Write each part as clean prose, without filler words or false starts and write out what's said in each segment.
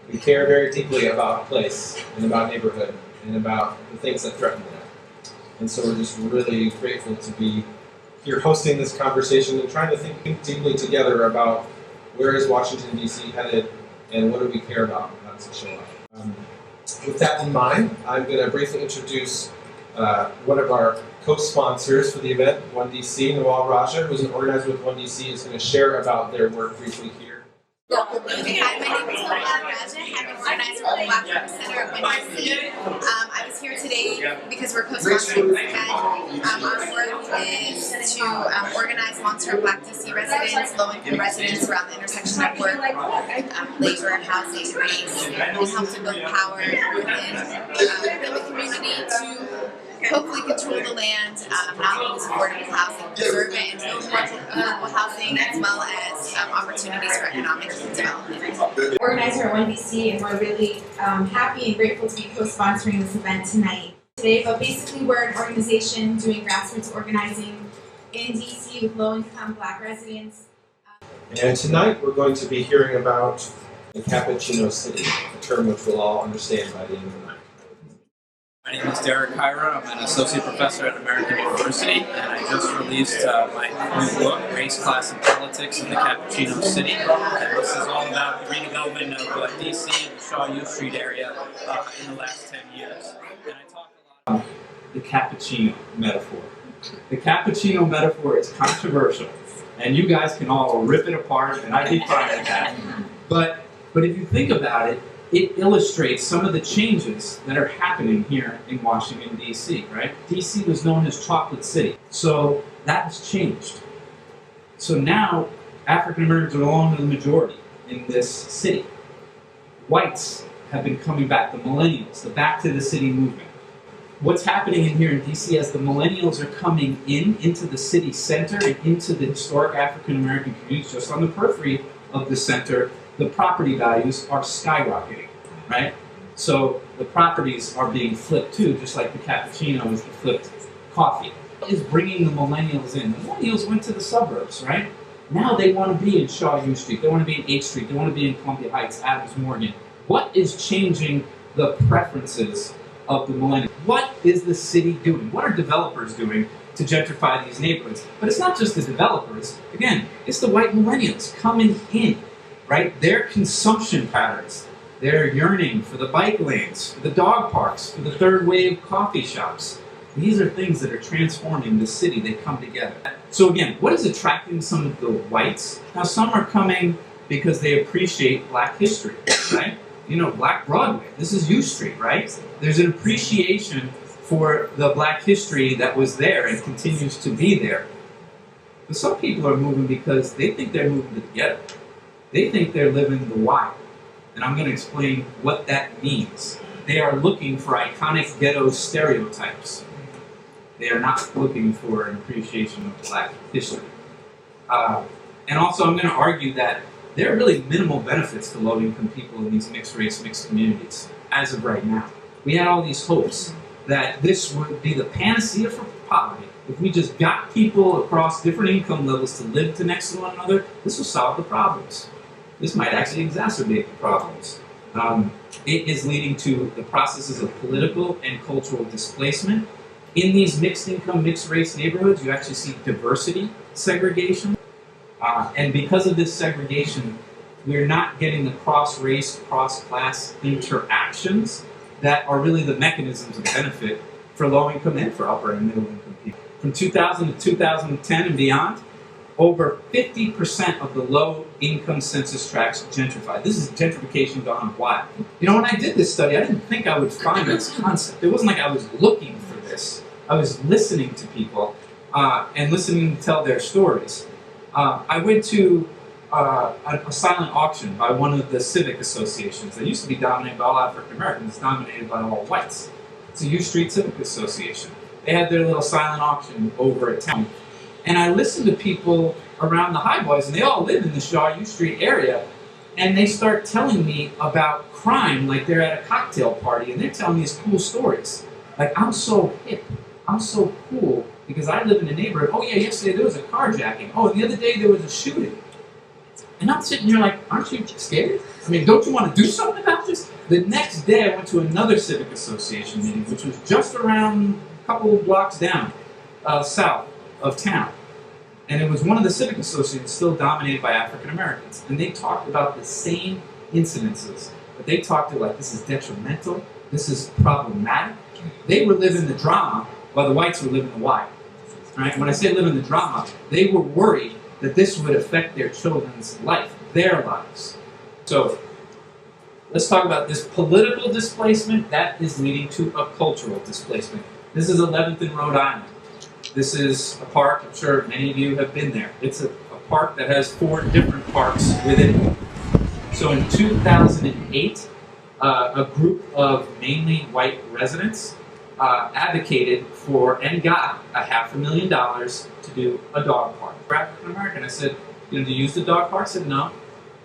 We care very deeply about place and about neighborhood and about the things that threaten that. And so we're just really grateful to be here hosting this conversation and trying to think deeply together about where is Washington, D.C. headed and what do we care about as a show up. With that in mind, I'm going to briefly introduce one of our co-sponsors for the event, One DC, Nawal Raja, who's an organizer with One DC, is going to share about their work briefly here. Hi, my name is Multimedia Storytelling. I'm an organizer with the Black Farm Center at Multimedia. I was here today because we're co-sponsoring this event. Our work is to organize long-term Black DC residents, low-income residents around the intersection of work, labor, housing, race, and help to build power within the community to hopefully control the land, not only with affordable housing, preserve it, and build more affordable housing, as well as opportunities for economic development. Organizer at One DC, and we're really happy and grateful to be co-sponsoring this event tonight. Today, but basically we're an organization doing grassroots organizing in DC with low-income Black residents. And tonight we're going to be hearing about the Cappuccino City, a term which we'll all understand by the end of the night. My name is Derek Kyra. I'm an associate professor at American University, and I just released my new book, Race, Class, and Politics in the Cappuccino City. And this is all about the redevelopment of DC and the Shaw U Street area in the last 10 years. And I talk a lot about the cappuccino metaphor. The cappuccino metaphor is controversial, and you guys can all rip it apart, and I'd be fine with that. But if you think about it, it illustrates some of the changes that are happening here in Washington, D.C., right? D.C. was known as Chocolate City, so that has changed. So now, African Americans are no longer the majority in this city. Whites have been coming back, the millennials, the Back to the City movement. What's happening in here in D.C. as the millennials are coming into the city center and into the historic African American communities just on the periphery of the center, the property values are skyrocketing, right? So the properties are being flipped too, just like the cappuccino is the flipped coffee. Is bringing the millennials in. The millennials went to the suburbs, right? Now they want to be in Shaw U Street, they want to be in 8th Street, they want to be in Columbia Heights, Adams Morgan. What is changing the preferences of the millennials? What is the city doing? What are developers doing to gentrify these neighborhoods? But it's not just the developers. Again, it's the white millennials coming in. Right? Their consumption patterns, their yearning for the bike lanes, for the dog parks, for the third wave coffee shops. These are things that are transforming the city. They come together. So again, what is attracting some of the whites? Now some are coming because they appreciate Black history, right? You know, Black Broadway. This is U Street, right? There's an appreciation for the Black history that was there and continues to be there. But some people are moving because they think they're moving to the ghetto. They think they're living the wild, and I'm going to explain what that means. They are looking for iconic ghetto stereotypes. They are not looking for an appreciation of Black history. And also I'm going to argue that there are really minimal benefits to low-income people in these mixed race, mixed communities, as of right now. We had all these hopes that this would be the panacea for poverty. If we just got people across different income levels to live next to one another, this will solve the problems. This might actually exacerbate the problems. It is leading to the processes of political and cultural displacement. In these mixed income, mixed race neighborhoods, you actually see diversity segregation. And because of this segregation, we're not getting the cross-race, cross-class interactions that are really the mechanisms of benefit for low-income and for upper and middle-income people. From 2000 to 2010 and beyond, over 50% of the low-income census tracts gentrified. This is gentrification gone wild. You know, when I did this study, I didn't think I would find this concept. It wasn't like I was looking for this. I was listening to people and listening to tell their stories. I went to a silent auction by one of the civic associations that used to be dominated by all African Americans. It's dominated by all whites. It's a U Street Civic Association. They had their little silent auction over at town. And I listened to people around the High Boys, and they all live in the Shaw U Street area, and they start telling me about crime like they're at a cocktail party, and they're telling me these cool stories. Like, I'm so hip, I'm so cool, because I live in a neighborhood. Oh yeah, yesterday there was a carjacking. Oh, and the other day there was a shooting. And I'm sitting here like, aren't you scared? I mean, don't you want to do something about this? The next day I went to another civic association meeting, which was just around a couple of blocks down, south of town. And it was one of the civic associations still dominated by African Americans. And they talked about the same incidences. But they talked to like, this is detrimental, this is problematic. They were living the drama while the whites were living the why. Right? When I say living the drama, they were worried that this would affect their children's life, their lives. So let's talk about this political displacement that is leading to a cultural displacement. This is 11th and Rhode Island. This is a park, I'm sure many of you have been there. It's a park that has 4 different parks within it. So in 2008, a group of mainly white residents advocated for and got $500,000 to do a dog park. For African American, I said, do you use the dog park? I said, no,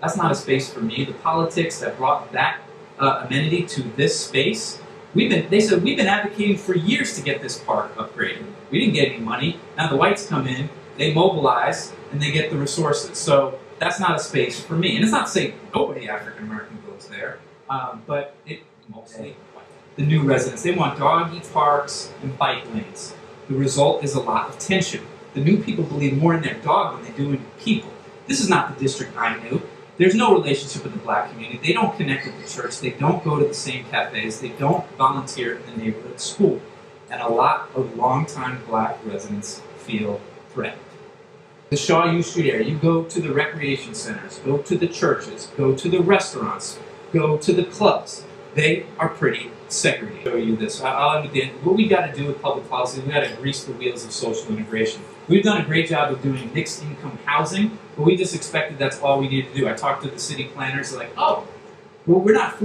that's not a space for me. The politics that brought that amenity to this space, they said, we've been advocating for years to get this park upgraded. We didn't get any money. Now the whites come in, they mobilize, and they get the resources. So that's not a space for me. And it's not to say nobody African American goes there, but it mostly white. The new residents, they want doggy parks and bike lanes. The result is a lot of tension. The new people believe more in their dog than they do in people. This is not the district I knew. There's no relationship with the black community. They don't connect with the church. They don't go to the same cafes. They don't volunteer in the neighborhood school. And a lot of longtime black residents feel threatened. The Shaw U Street area, you go to the recreation centers, go to the churches, go to the restaurants, go to the clubs. They are pretty segregated. I'll show you this. I'll end with the end. What we got to do with public policy, we got to grease the wheels of social integration. We've done a great job of doing mixed income housing, but we just expected that's all we needed to do. I talked to the city planners, like, oh, well, we're not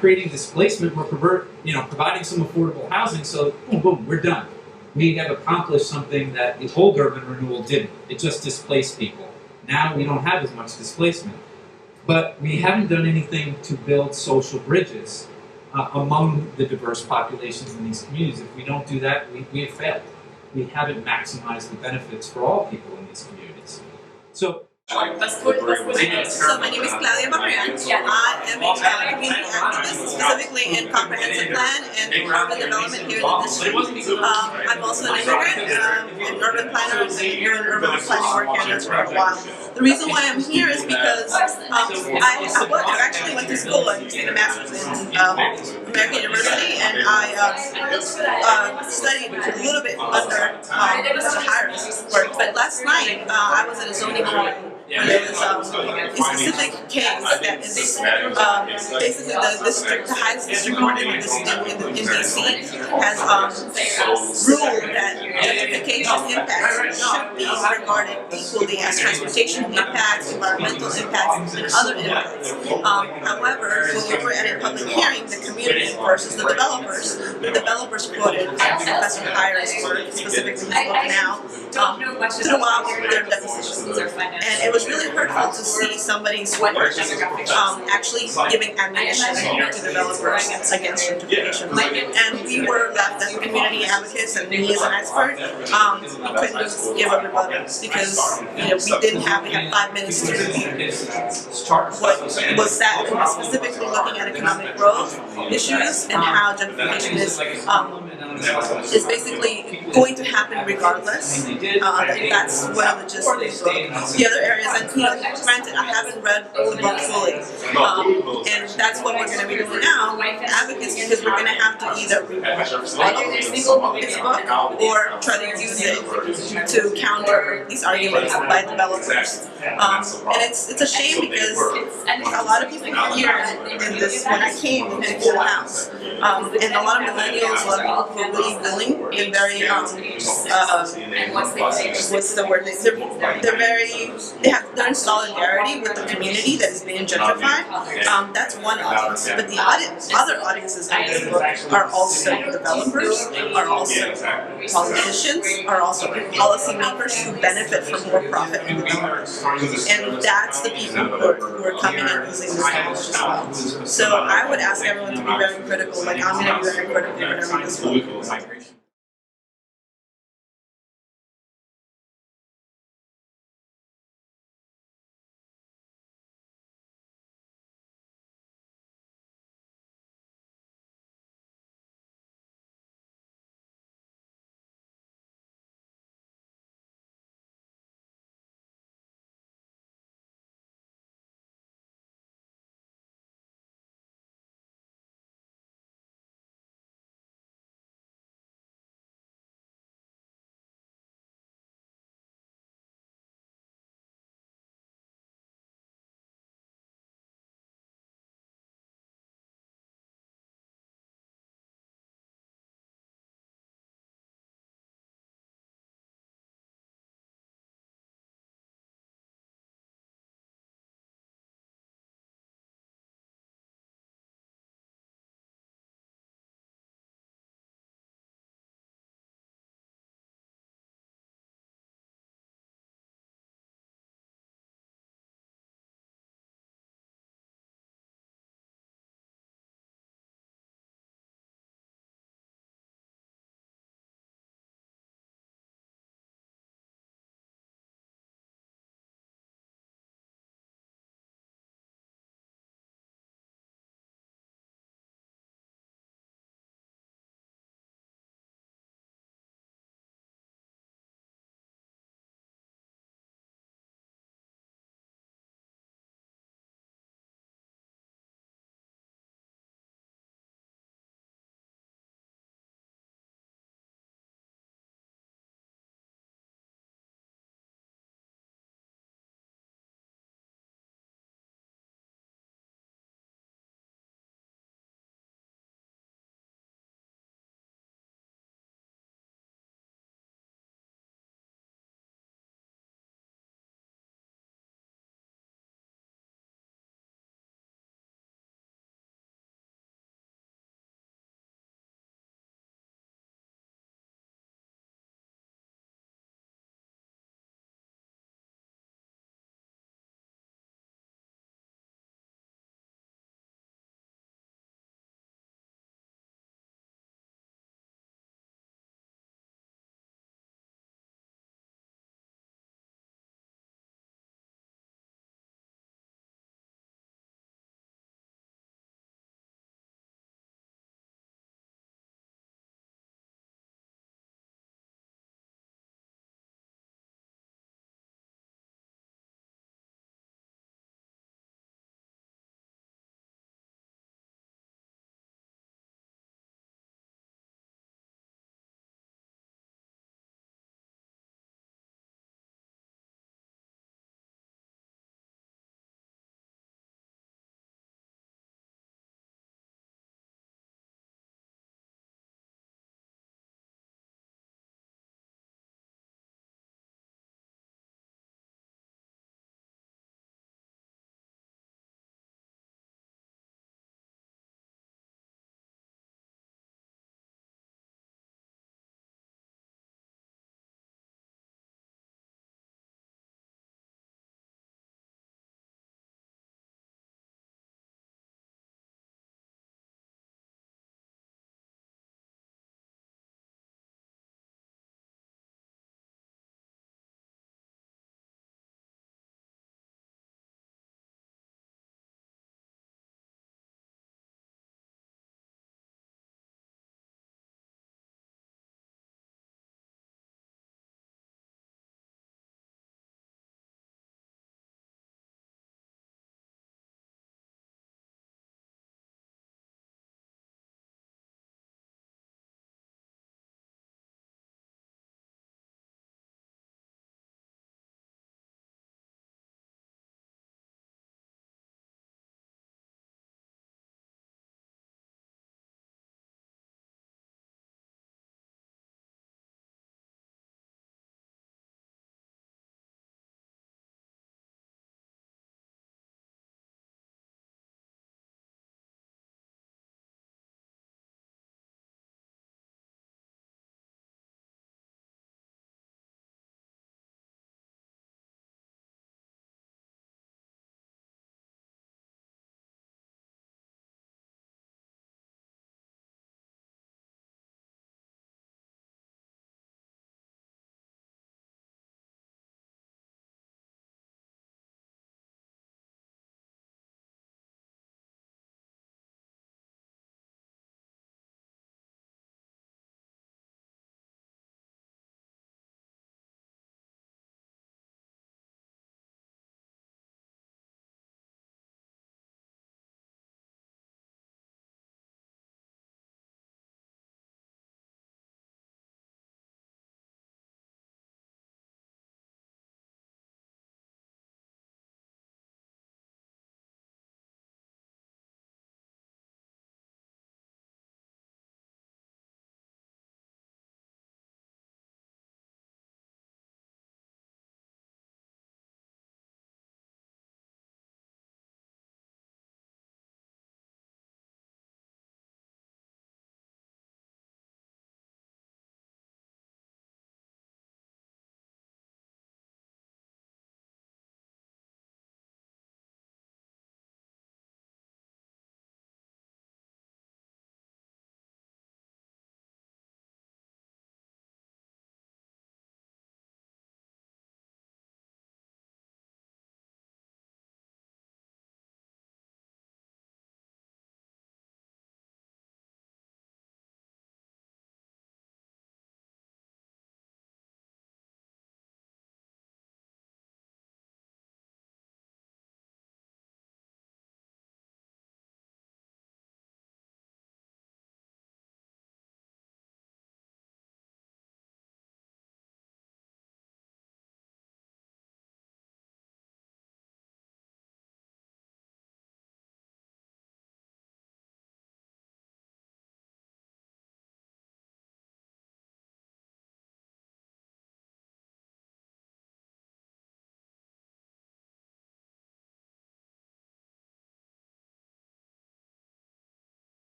creating displacement, we're providing some affordable housing, so boom, boom, we're done. We have accomplished something that the old urban renewal didn't. It just displaced people. Now we don't have as much displacement. But we haven't done anything to build social bridges among the diverse populations in these communities. If we don't do that, we have failed. We haven't maximized the benefits for all people in these communities. So, So my name is Claudia Barrian. I am a community activist, specifically in comprehensive plan and urban development here in the district. I'm also an immigrant, an urban planner, and doing urban planning work here in this for a while. The reason why I'm here is because I actually went to school. I did a master's in American University, and I studied a little bit under Mr. Harris' work. But last night, I was at a zoning hearing. There was a specific case that is basically the highest district court in DC has ruled that gentrification impacts should be regarded equally as transportation impacts, environmental impacts, and other impacts. However, when we were at a public hearing, the community versus the developers quoted Professor Hyra's work, specifically his book now, to the wild with their depositions. And it was really hurtful to see somebody's work actually giving ammunition to developers against gentrification. And we were left as community advocates, and me as an expert, we couldn't just give a rebuttal because we had 5 minutes to review what was that, specifically looking at economic growth issues and how gentrification is basically going to happen regardless. That's one of the gist of the book. The other areas, and granted, I haven't read the book fully, and that's what we're going to be doing now, advocates, because we're going to have to either rebuttal this book or try to use it to counter these arguments by developers. And it's a shame because a lot of people here in this, when I came into the house, and a lot of millennials, a lot of people who are really willing and very, what's the word? They're in solidarity with the community that is being gentrified. That's one audience. But the other audiences in this book are also developers, are also politicians, are also policymakers who benefit from more profit and development. And that's the people who are coming and using this knowledge as well. So I would ask everyone to be very critical, like I'm going to be very critical when I read this book.